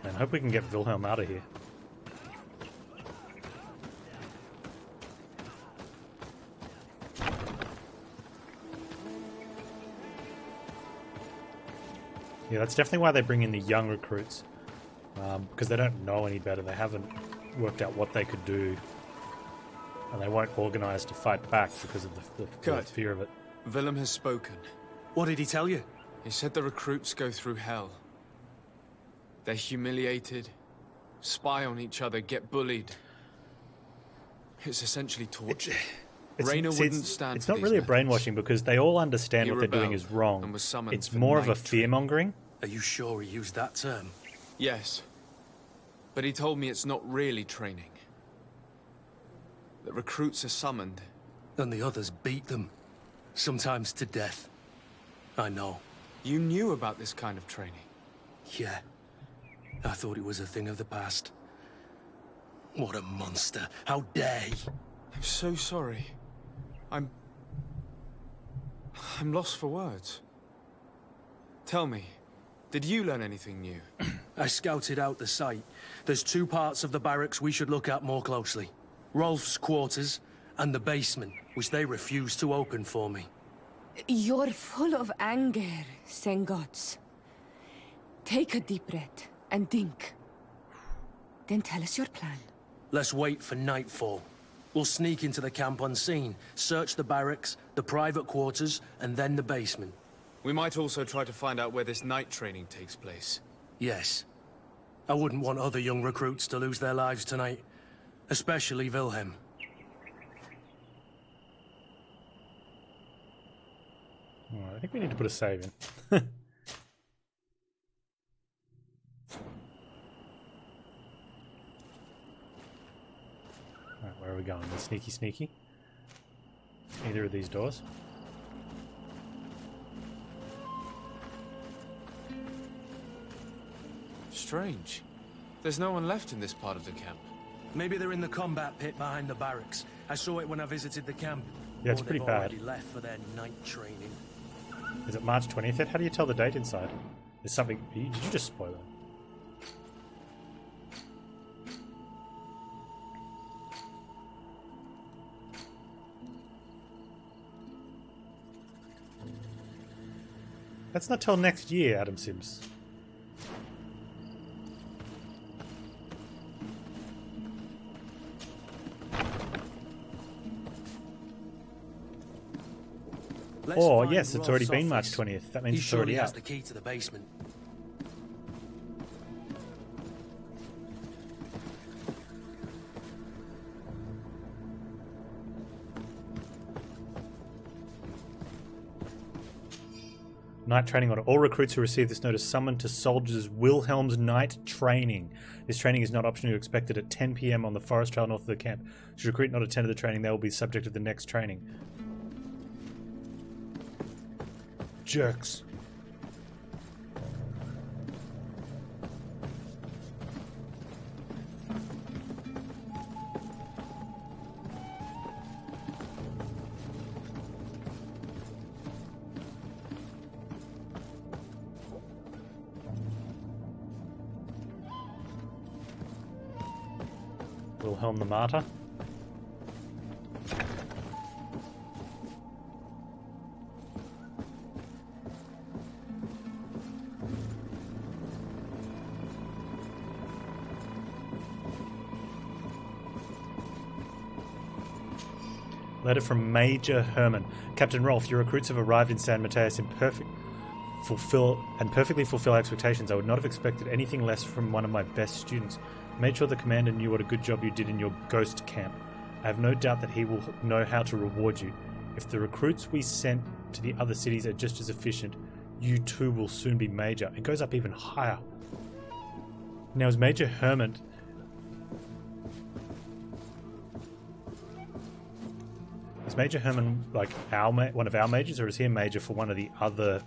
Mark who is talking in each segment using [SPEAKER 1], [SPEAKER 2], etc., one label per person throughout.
[SPEAKER 1] And I hope we can get Wilhelm out of here. Yeah, that's definitely why they bring in the young recruits. Because they don't know any better. They haven't worked out what they could do. And they won't organise to fight back because of the fear of it.
[SPEAKER 2] Willem has spoken.
[SPEAKER 3] What did he tell you?
[SPEAKER 2] He said the recruits go through hell. They're humiliated, spy on each other, get bullied. It's essentially torture. Rainer wouldn't stand
[SPEAKER 1] It's
[SPEAKER 2] for
[SPEAKER 1] not
[SPEAKER 2] these
[SPEAKER 1] really a
[SPEAKER 2] methods.
[SPEAKER 1] brainwashing because they all understand
[SPEAKER 2] He
[SPEAKER 1] what they're doing
[SPEAKER 2] rebelled
[SPEAKER 1] is wrong.
[SPEAKER 2] and was summoned
[SPEAKER 1] It's
[SPEAKER 2] for
[SPEAKER 1] more of a
[SPEAKER 2] night
[SPEAKER 1] fear-mongering.
[SPEAKER 3] Are you sure he used that term?
[SPEAKER 2] Yes. But he told me it's not really training. The recruits are summoned.
[SPEAKER 3] And the others beat them. Sometimes to death. I know.
[SPEAKER 2] You knew about this kind of training?
[SPEAKER 3] Yeah. I thought it was a thing of the past. What a monster. How dare he?
[SPEAKER 2] I'm so sorry. I'm lost for words. Tell me, did you learn anything new?
[SPEAKER 3] I scouted out the site. There's two parts of the barracks we should look at more closely. Rolf's quarters and the basement, which they refused to open for me.
[SPEAKER 4] You're full of anger, Sengots. Take a deep breath and think. Then tell us your plan.
[SPEAKER 3] Let's wait for nightfall. We'll sneak into the camp unseen, search the barracks, the private quarters, and then the basement.
[SPEAKER 2] We might also try to find out where this night training takes place.
[SPEAKER 3] Yes. I wouldn't want other young recruits to lose their lives tonight. Especially Wilhelm.
[SPEAKER 1] Alright, I think we need to put a save in. Alright, where are we going? The sneaky sneaky? Either of these doors?
[SPEAKER 2] Strange. There's no one left in this part of the camp.
[SPEAKER 3] Maybe they're in the combat pit behind the barracks. I saw it when I visited the camp.
[SPEAKER 1] Yeah, it's
[SPEAKER 3] Or
[SPEAKER 1] pretty
[SPEAKER 3] they've
[SPEAKER 1] bad.
[SPEAKER 3] already left for their night training.
[SPEAKER 1] Is it March 20th yet? How do you tell the date inside? There's something... Did you just spoil it? That's not till next year, Adam Sims. Oh, yes, it's already been March 20th. That means
[SPEAKER 3] He
[SPEAKER 1] it's already
[SPEAKER 3] surely has
[SPEAKER 1] out.
[SPEAKER 3] the key to the basement.
[SPEAKER 1] Night training order. All recruits who receive this notice summoned to Soldiers Wilhelm's night training. This training is not optional. Expected at 10 PM on the forest trail north of the camp. Should a recruit not attend the training, they will be subject of the next training. Jerks. Wilhelm the Martyr. Letter from Major Herman. Captain Rolf, your recruits have arrived in San Mateus in perfectly fulfill expectations. I would not have expected anything less from one of my best students. Made sure the commander knew what a good job you did in your ghost camp. I have no doubt that he will know how to reward you. If the recruits we sent to the other cities are just as efficient, you too will soon be Major. It goes up even higher. Now is Major Herman... Is Major Herman like one of our majors, or is he a major for one of the other...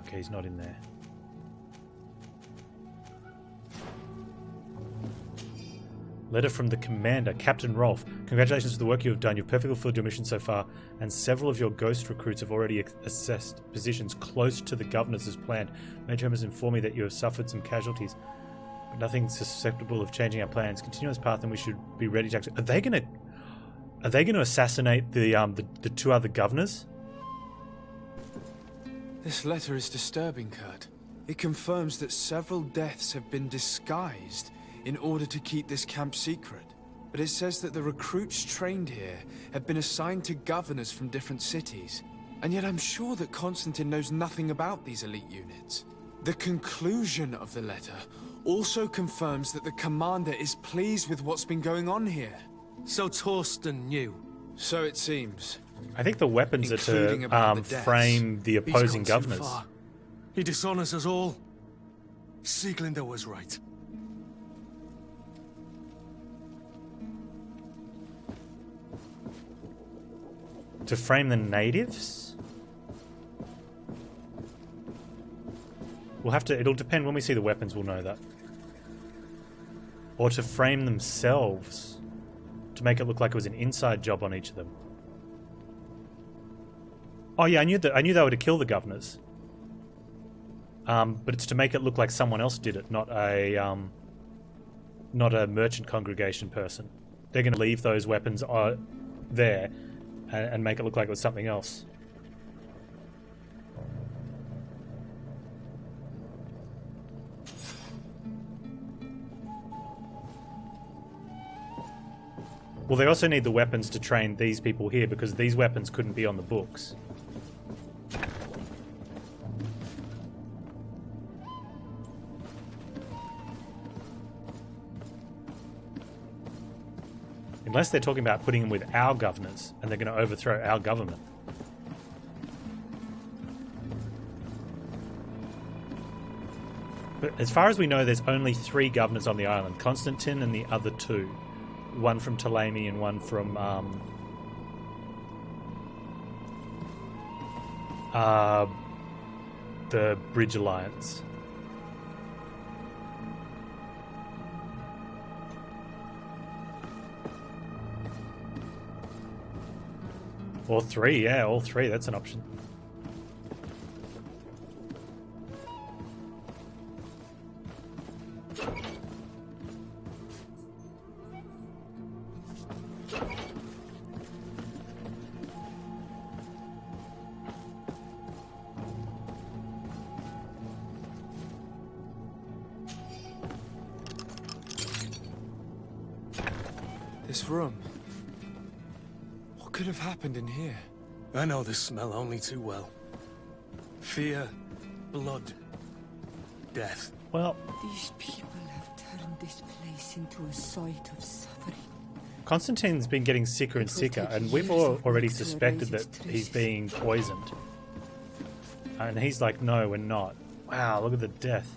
[SPEAKER 1] Okay, he's not in there. Letter from the Commander, Captain Rolfe. Congratulations for the work you have done. You've perfectly fulfilled your mission so far, and several of your ghost recruits have already assessed positions close to the Governor's as planned. Major Hermes informed me that you have suffered some casualties, but nothing susceptible of changing our plans. Continue on this path, and we should be ready to act. Are they gonna assassinate the two other governors?
[SPEAKER 2] This letter is disturbing, Kurt. It confirms that several deaths have been disguised in order to keep this camp secret. But it says that the recruits trained here have been assigned to governors from different cities. And yet I'm sure that Constantine knows nothing about these elite units. The conclusion of the letter also confirms that the commander is pleased with what's been going on here.
[SPEAKER 3] So Torsten knew.
[SPEAKER 2] So it seems.
[SPEAKER 1] I think the weapons are to frame the opposing governors.
[SPEAKER 3] He dishonors us all. Sieglinder was right.
[SPEAKER 1] To frame the natives? We'll have to... It'll depend. When we see the weapons, we'll know that. Or to frame themselves. To make it look like it was an inside job on each of them. Oh yeah, I knew they were to kill the governors. But it's to make it look like someone else did it, not a merchant congregation person. They're going to leave those weapons there and make it look like it was something else. Well, they also need the weapons to train these people here, because these weapons couldn't be on the books. Unless they're talking about putting them with our governors, and they're going to overthrow our government. But as far as we know, there's only 3 governors on the island. Constantine and the other 2. One from Ptolemy and one from the Bridge Alliance. Or 3, yeah, all 3, that's an option.
[SPEAKER 2] This room. What could have happened in here?
[SPEAKER 3] I know this smell only too well. Fear, blood, death.
[SPEAKER 1] Well,
[SPEAKER 4] These people have turned this place into a site of suffering.
[SPEAKER 1] Constantine's been getting sicker and sicker, and we've already suspected that he's being poisoned. And he's like, no, we're not. Wow, look at the death.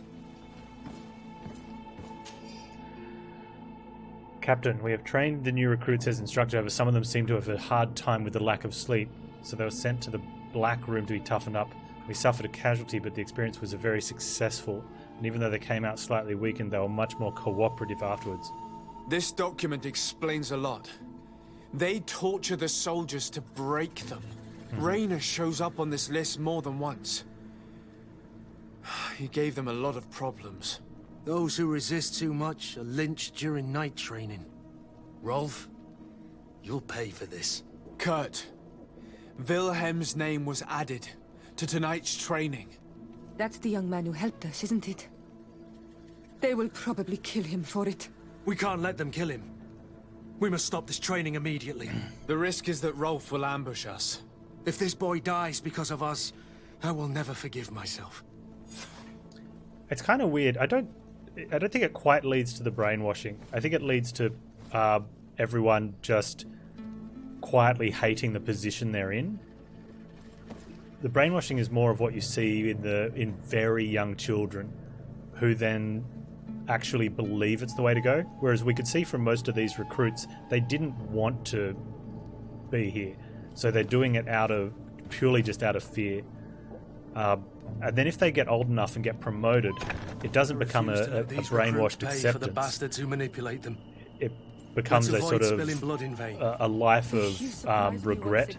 [SPEAKER 1] Captain, we have trained the new recruits as instructed. However, some of them seem to have a hard time with the lack of sleep, so they were sent to the Black Room to be toughened up. We suffered a casualty, but the experience was very successful, and even though they came out slightly weakened, they were much more cooperative afterwards.
[SPEAKER 2] This document explains a lot. They torture the soldiers to break them. Rainer shows up on this list more than once. He gave them a lot of problems.
[SPEAKER 3] Those who resist too much are lynched during night training. Rolf, you'll pay for this.
[SPEAKER 2] Kurt, Wilhelm's name was added to tonight's training.
[SPEAKER 4] That's the young man who helped us, isn't it? They will probably kill him for it.
[SPEAKER 3] We can't let them kill him. We must stop this training immediately.
[SPEAKER 2] The risk is that Rolf will ambush us.
[SPEAKER 3] If this boy dies because of us, I will never forgive myself.
[SPEAKER 1] It's kind of weird. I don't think it quite leads to the brainwashing. I think it leads to everyone just quietly hating the position they're in. The brainwashing is more of what you see in very young children, who then actually believe it's the way to go. Whereas we could see from most of these recruits, they didn't want to be here, so they're doing it purely just out of fear. And then if they get old enough and get promoted, it doesn't become a brainwashed acceptance.
[SPEAKER 3] For the bastards who manipulate them.
[SPEAKER 1] it becomes a sort of
[SPEAKER 3] blood in vain.
[SPEAKER 1] a life of regret,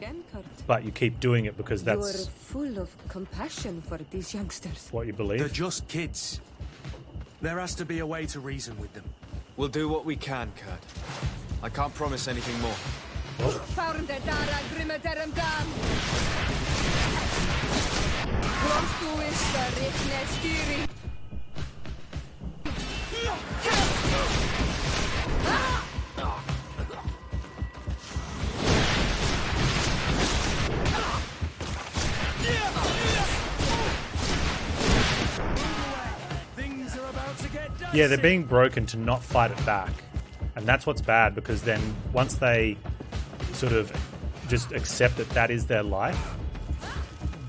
[SPEAKER 1] but you keep doing it because that's...
[SPEAKER 4] You're full of compassion for these youngsters.
[SPEAKER 1] What you believe?
[SPEAKER 3] They're just kids. There has to be a way to reason with them.
[SPEAKER 2] We'll do what we can, Kurt. I can't promise anything more.
[SPEAKER 1] Yeah, they're being broken to not fight it back. And that's what's bad, because then once they sort of just accept that that is their life,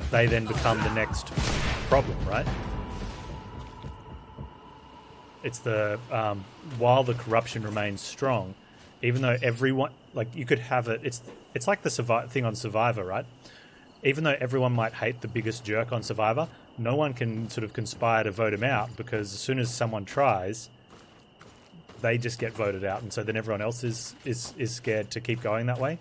[SPEAKER 1] they then become the next problem, right? It's the while the corruption remains strong, even though everyone, like, you could have it, it's like the thing on Survivor, right? Even though everyone might hate the biggest jerk on Survivor, no one can sort of conspire to vote him out, because as soon as someone tries, they just get voted out, and so then everyone else is scared to keep going that way.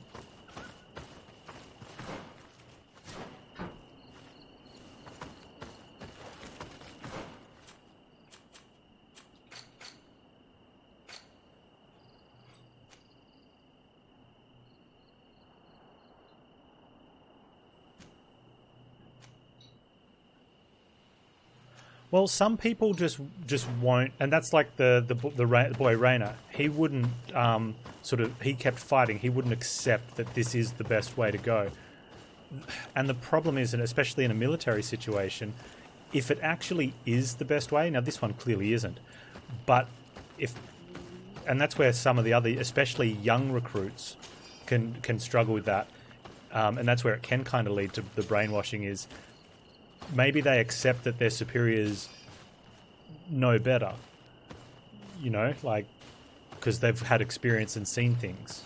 [SPEAKER 1] Well, some people just won't, and that's like the boy Rainer. He wouldn't he kept fighting. He wouldn't accept that this is the best way to go. And the problem is, and especially in a military situation, if it actually is the best way, now this one clearly isn't, but and that's where some of the other, especially young recruits, can struggle with that, and that's where it can kind of lead to the brainwashing is. Maybe they accept that their superiors know better, you know, like, because they've had experience and seen things.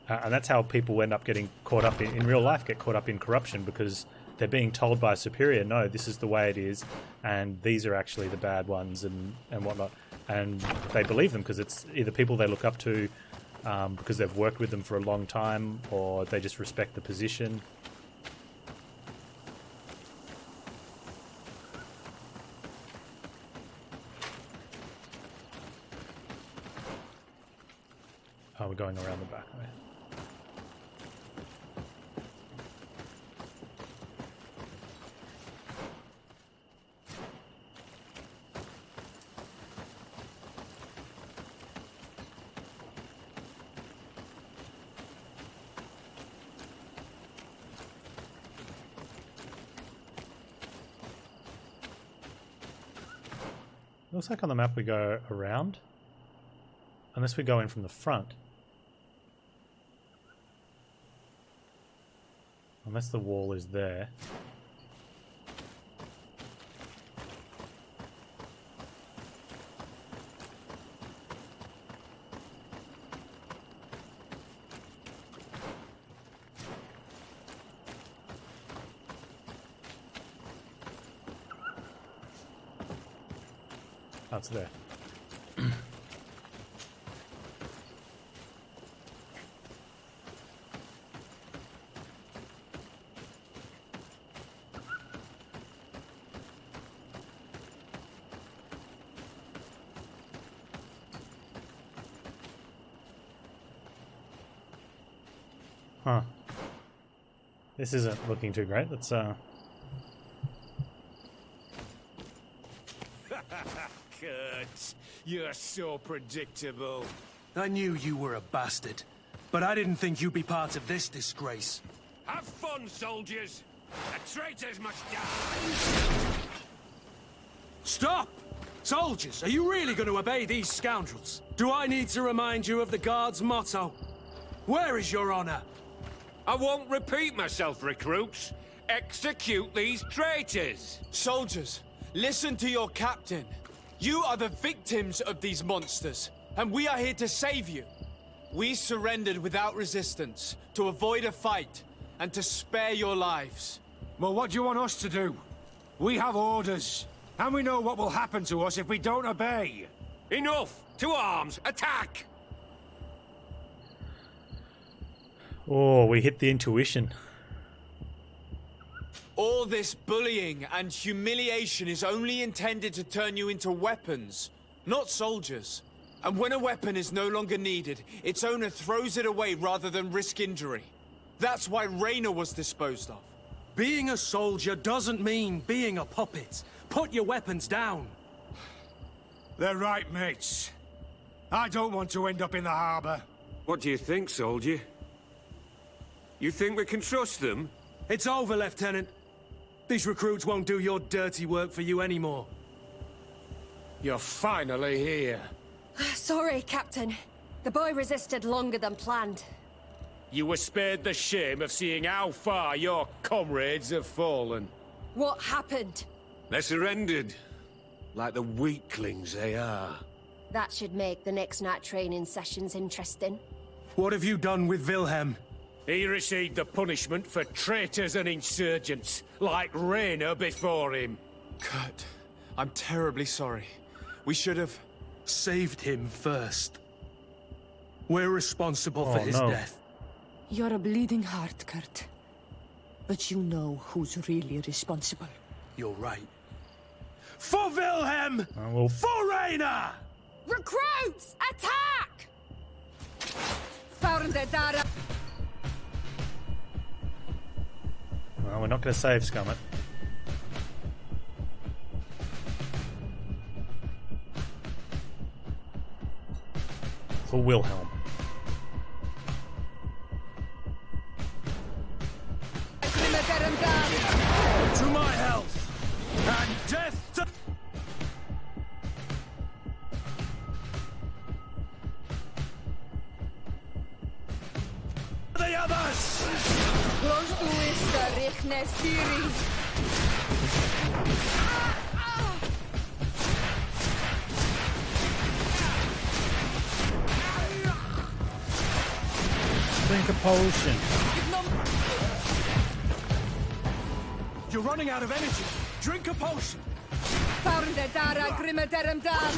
[SPEAKER 1] And that's how people end up getting caught up in real life, get caught up in corruption, because they're being told by a superior, no, this is the way it is, and these are actually the bad ones and whatnot. And they believe them because it's either people they look up to, because they've worked with them for a long time, or they just respect the position. Oh, we're going around the back way. Looks like on the map we go around, unless we go in from the front. Unless the wall is there. That's there. Huh. This isn't looking too great. Let's
[SPEAKER 5] Kurt, you're so predictable.
[SPEAKER 3] I knew you were a bastard, but I didn't think you'd be part of this disgrace.
[SPEAKER 5] Have fun, soldiers. The traitors must die.
[SPEAKER 3] Stop! Soldiers, are you really going to obey these scoundrels? Do I need to remind you of the Guard's motto? Where is your honor?
[SPEAKER 5] I won't repeat myself, recruits. Execute these traitors.
[SPEAKER 2] Soldiers, listen to your captain. You are the victims of these monsters, and we are here to save you. We surrendered without resistance, to avoid a fight, and to spare your lives.
[SPEAKER 5] Well, what do you want us to do? We have orders, and we know what will happen to us if we don't obey. Enough! To arms! Attack!
[SPEAKER 1] Oh, we hit the intuition.
[SPEAKER 2] All this bullying and humiliation is only intended to turn you into weapons, not soldiers. And when a weapon is no longer needed, its owner throws it away rather than risk injury. That's why Raynor was disposed of.
[SPEAKER 3] Being a soldier doesn't mean being a puppet. Put your weapons down.
[SPEAKER 5] They're right, mates. I don't want to end up in the harbor.
[SPEAKER 6] What do you think, soldier? You think we can trust them?
[SPEAKER 3] It's over, Lieutenant. These recruits won't do your dirty work for you anymore.
[SPEAKER 5] You're finally here.
[SPEAKER 7] Sorry, Captain. The boy resisted longer than planned.
[SPEAKER 5] You were spared the shame of seeing how far your comrades have fallen.
[SPEAKER 7] What happened?
[SPEAKER 6] They surrendered. Like the weaklings they are.
[SPEAKER 7] That should make the next night training sessions interesting.
[SPEAKER 3] What have you done with Wilhelm?
[SPEAKER 5] He received the punishment for traitors and insurgents, like Raynor before him.
[SPEAKER 2] Kurt, I'm terribly sorry. We should have...
[SPEAKER 3] Saved him first. We're responsible for his death.
[SPEAKER 4] You're a bleeding heart, Kurt. But you know who's really responsible.
[SPEAKER 3] You're right. For Wilhelm! For Raynor!
[SPEAKER 7] Recruits! Attack!
[SPEAKER 4] Found it, Dara.
[SPEAKER 1] Well, we're not going to save Scummit. For Wilhelm.
[SPEAKER 3] To my health! And death to... the others!
[SPEAKER 4] Close to Wista, Rechne Siri.
[SPEAKER 1] Drink a potion.
[SPEAKER 3] You're running out of energy. Drink a potion.
[SPEAKER 4] Found it, Dara, Grimmaderum Dan.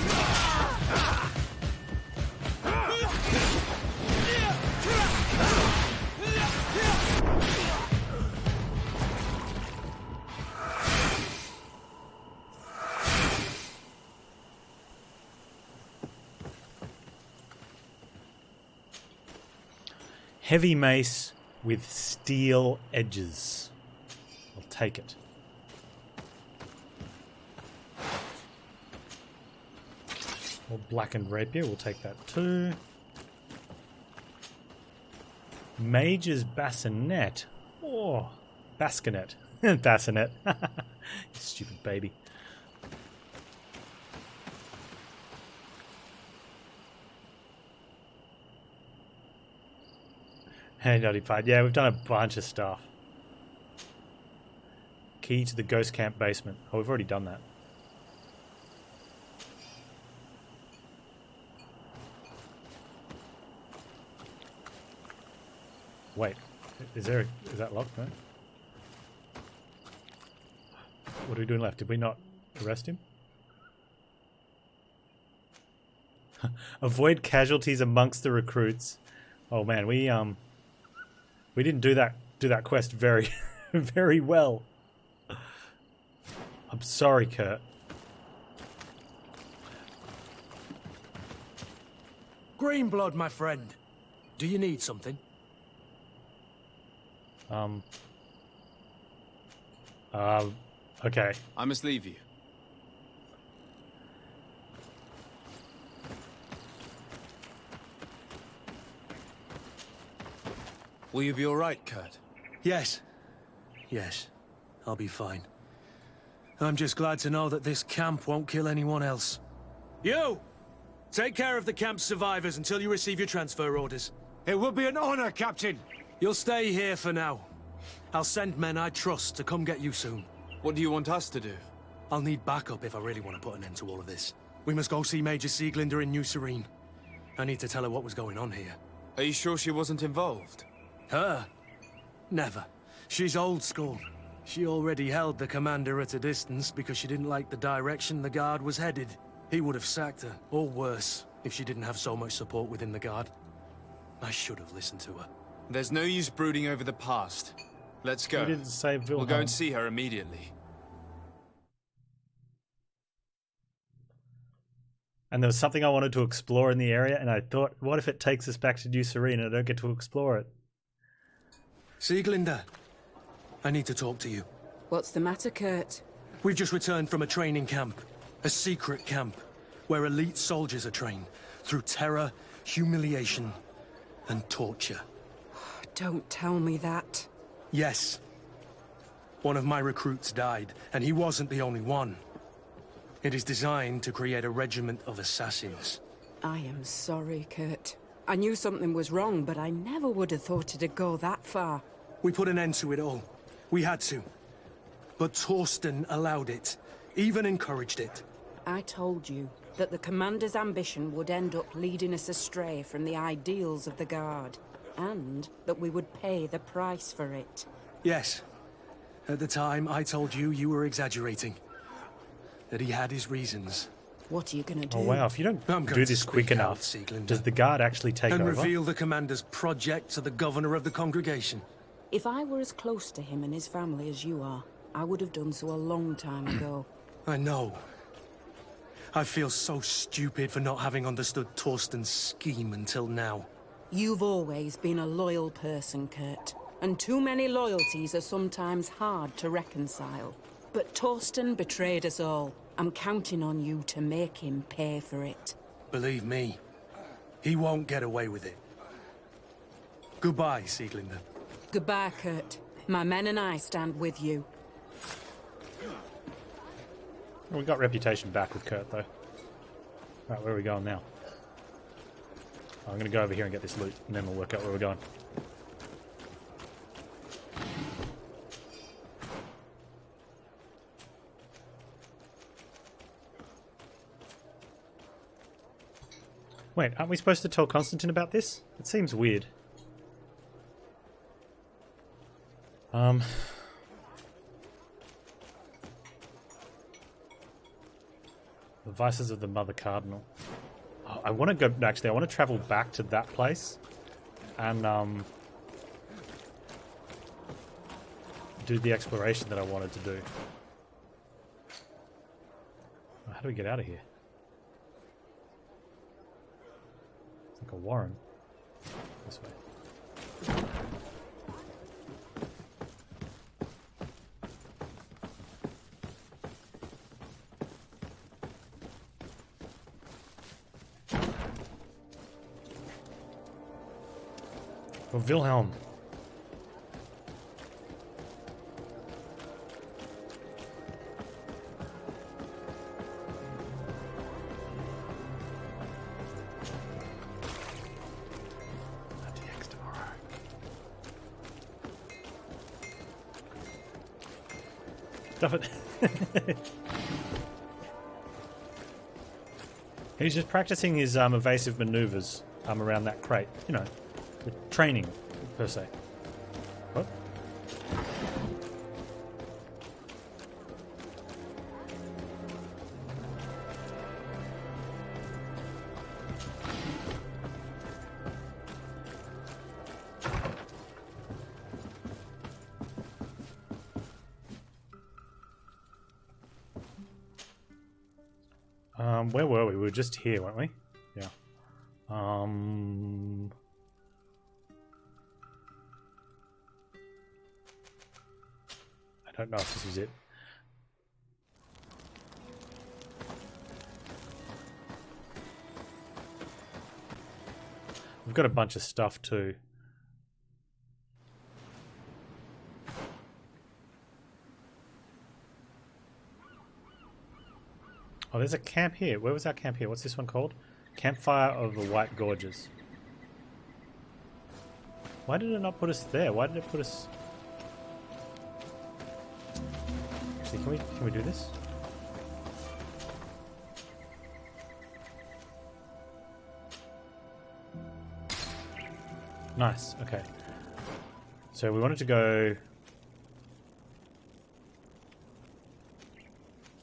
[SPEAKER 1] Heavy mace with steel edges. I'll take it. Or blackened rapier, we'll take that too. Mage's bassinet. Oh, bassinet. Bassinet. You stupid baby. Hey, Naughty Pie. Yeah, we've done a bunch of stuff. Key to the ghost camp basement. Oh, we've already done that. Wait, is that locked? No? What are we doing left? Did we not arrest him? Avoid casualties amongst the recruits. Oh man, we didn't do that quest very very well. I'm sorry, Kurt.
[SPEAKER 3] Greenblood, my friend. Do you need something?
[SPEAKER 1] Okay.
[SPEAKER 2] I must leave you. Will you be all right, Kurt?
[SPEAKER 3] Yes. Yes. I'll be fine. I'm just glad to know that this camp won't kill anyone else. You! Take care of the camp's survivors until you receive your transfer orders.
[SPEAKER 5] It will be an honor, Captain.
[SPEAKER 3] You'll stay here for now. I'll send men I trust to come get you soon.
[SPEAKER 2] What do you want us to do?
[SPEAKER 3] I'll need backup if I really want to put an end to all of this. We must go see Major Sieglinder in New Serene. I need to tell her what was going on here.
[SPEAKER 2] Are you sure she wasn't involved?
[SPEAKER 3] Her? Never. She's old school. She already held the commander at a distance because she didn't like the direction the guard was headed. He would have sacked her, or worse, if she didn't have so much support within the guard. I should have listened to her.
[SPEAKER 2] There's no use brooding over the past. Let's go.
[SPEAKER 1] We didn't save Wilhelm.
[SPEAKER 2] We'll go and see her immediately.
[SPEAKER 1] And there was something I wanted to explore in the area, and I thought, what if it takes us back to New Serene and I don't get to explore it?
[SPEAKER 3] Sieglinde, I need to talk to you.
[SPEAKER 8] What's the matter, Kurt?
[SPEAKER 3] We've just returned from a training camp. A secret camp, where elite soldiers are trained through terror, humiliation, and torture.
[SPEAKER 8] Don't tell me that.
[SPEAKER 3] Yes. One of my recruits died, and he wasn't the only one. It is designed to create a regiment of assassins.
[SPEAKER 8] I am sorry, Kurt. I knew something was wrong, but I never would have thought it'd go that far.
[SPEAKER 3] We put an end to it all. We had to. But Torsten allowed it, even encouraged it.
[SPEAKER 8] I told you that the commander's ambition would end up leading us astray from the ideals of the Guard, and that we would pay the price for it.
[SPEAKER 3] Yes. At the time, I told you you were exaggerating. That he had his reasons.
[SPEAKER 8] What are you gonna do?
[SPEAKER 1] Oh wow, if you don't do this quick enough, does the guard actually take over?
[SPEAKER 3] And reveal the commander's project to the governor of the congregation.
[SPEAKER 8] If I were as close to him and his family as you are, I would have done so a long time ago.
[SPEAKER 3] I know. I feel so stupid for not having understood Torsten's scheme until now.
[SPEAKER 8] You've always been a loyal person, Kurt. And too many loyalties are sometimes hard to reconcile. But Torsten betrayed us all. I'm counting on you to make him pay for it.
[SPEAKER 3] Believe me, he won't get away with it. Goodbye, Sieglinde.
[SPEAKER 8] Goodbye, Kurt. My men and I stand with you.
[SPEAKER 1] We got reputation back with Kurt, though. Right, where are we going now? I'm going to go over here and get this loot, and then we'll work out where we're going. Wait, aren't we supposed to tell Constantine about this? It seems weird. The Vices of the Mother Cardinal. Oh, I want to go... Actually, I want to travel back to that place and do the exploration that I wanted to do. Oh, how do we get out of here? It's like a warren. This way. For Wilhelm. Stuff it. He's just practicing his evasive maneuvers around that crate. You know, the training per se. What? Where were we? We were just here, weren't we? Yeah. I don't know if this is it. We've got a bunch of stuff too. Oh, there's a camp here. Where was our camp here? What's this one called? Campfire of the White Gorges. Why did it not put us there? Why did it put us... Actually, can we do this? Nice, okay. So we wanted to go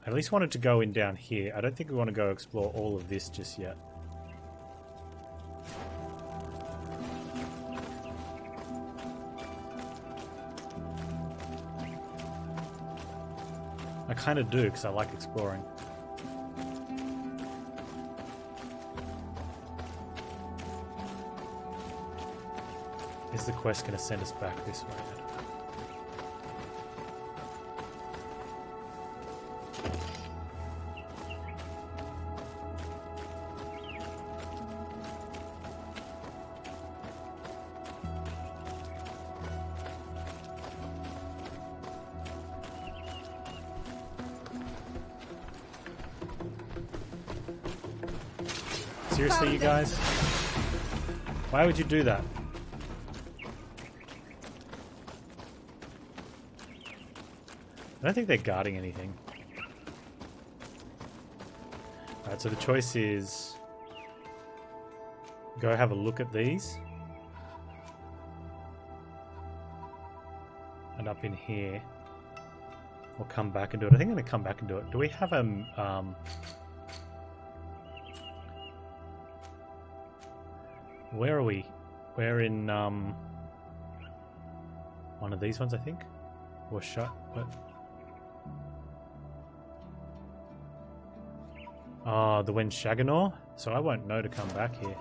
[SPEAKER 1] at least wanted to go in down here. I don't think we want to go explore all of this just yet. I kind of do, because I like exploring. Is the quest going to send us back this way? Seriously, you guys? Why would you do that? I don't think they're guarding anything. Alright, so the choice is go have a look at these. And up in here. Or come back and do it. I think I'm going to come back and do it. Do we have a... where are we? We're in one of these ones, I think. Or shut. What? Oh, the Wen Shaganor? So I won't know to come back here.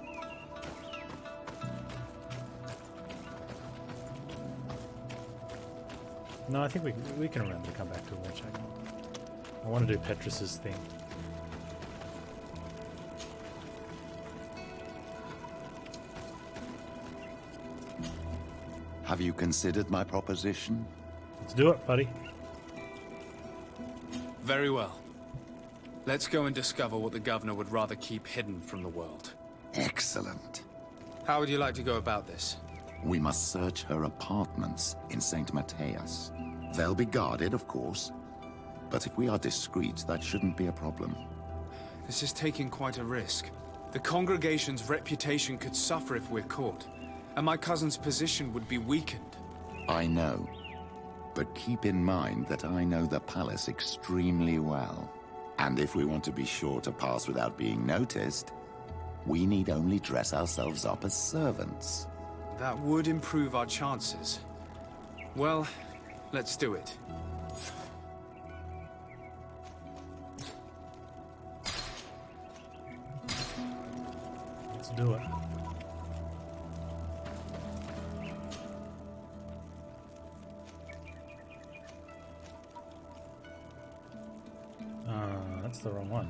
[SPEAKER 1] No, I think we can remember to come back to Wen Shaganor. I want to do Petrus's thing.
[SPEAKER 9] Have you considered my proposition?
[SPEAKER 1] Let's do it, buddy.
[SPEAKER 2] Very well. Let's go and discover what the governor would rather keep hidden from the world.
[SPEAKER 9] Excellent.
[SPEAKER 2] How would you like to go about this?
[SPEAKER 9] We must search her apartments in St. Matthias. They'll be guarded, of course. But if we are discreet, that shouldn't be a problem.
[SPEAKER 2] This is taking quite a risk. The congregation's reputation could suffer if we're caught, and my cousin's position would be weakened.
[SPEAKER 9] I know. But keep in mind that I know the palace extremely well. And if we want to be sure to pass without being noticed, we need only dress ourselves up as servants.
[SPEAKER 2] That would improve our chances. Well, let's do it.
[SPEAKER 1] Let's do it. That's the wrong one.